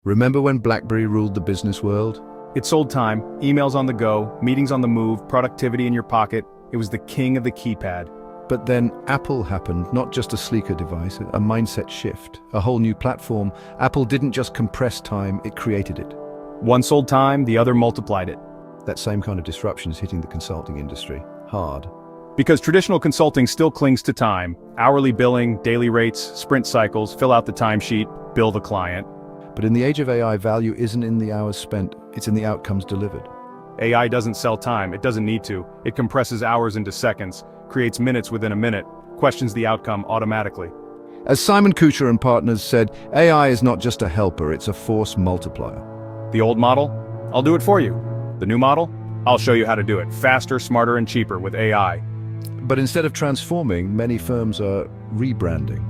Remember when BlackBerry ruled the business world? It sold time, emails on the go, meetings on the move, productivity in your pocket. It was the king of the keypad. But then Apple happened, not just a sleeker device, a mindset shift, a whole new platform. Apple didn't just compress time, it created it. One sold time, the other multiplied it. That same kind of disruption is hitting the consulting industry hard. Because traditional consulting still clings to time, hourly billing, daily rates, sprint cycles, fill out the timesheet, bill the client. But in the age of AI, value isn't in the hours spent, it's in the outcomes delivered. AI doesn't sell time, it doesn't need to. It compresses hours into seconds, creates minutes within a minute, questions the outcome automatically. As Simon Kucher and partners said, AI is not just a helper, it's a force multiplier. The old model? I'll do it for you. The new model? I'll show you how to do it faster, smarter, and cheaper with AI. But instead of transforming, many firms are rebranding.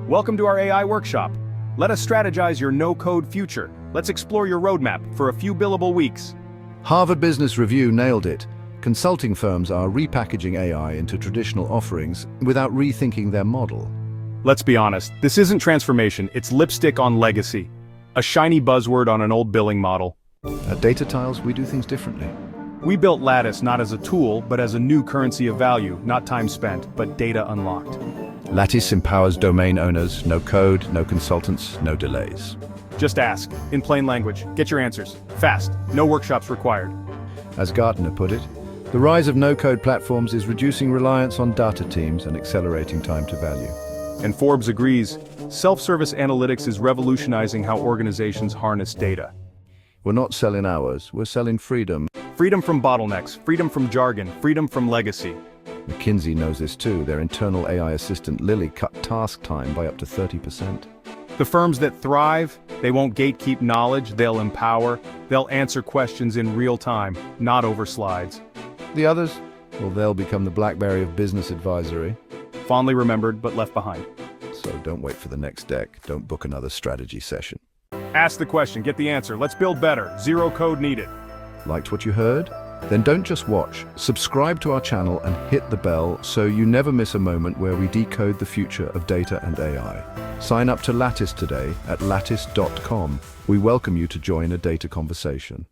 Welcome to our AI workshop. Let us strategize your no-code future. Let's explore your roadmap for a few billable weeks. Harvard Business Review nailed it. Consulting firms are repackaging AI into traditional offerings without rethinking their model. Let's be honest, this isn't transformation, it's lipstick on legacy. A shiny buzzword on an old billing model. At Data Tiles, we do things differently. We built Lattice not as a tool, but as a new currency of value, not time spent, but data unlocked. Lattice empowers domain owners, no code, no consultants, no delays. Just ask, in plain language, get your answers, fast, no workshops required. As Gartner put it, the rise of no-code platforms is reducing reliance on data teams and accelerating time to value. And Forbes agrees, self-service analytics is revolutionizing how organizations harness data. We're not selling hours, we're selling freedom. Freedom from bottlenecks, freedom from jargon, freedom from legacy. McKinsey knows this too. Their internal AI assistant Lily cut task time by up to 30%. The firms that thrive, they won't gatekeep knowledge, they'll empower, they'll answer questions in real time, not over slides. The others? Well, they'll become the BlackBerry of business advisory. Fondly remembered, but left behind. So don't wait for the next deck. Don't book another strategy session. Ask the question, get the answer. Let's build better. Zero code needed. Liked what you heard? Then don't just watch. Subscribe to our channel and hit the bell so you never miss a moment where we decode the future of data and AI. Sign up to Lattice today at lattice.com. We welcome you to join a data conversation.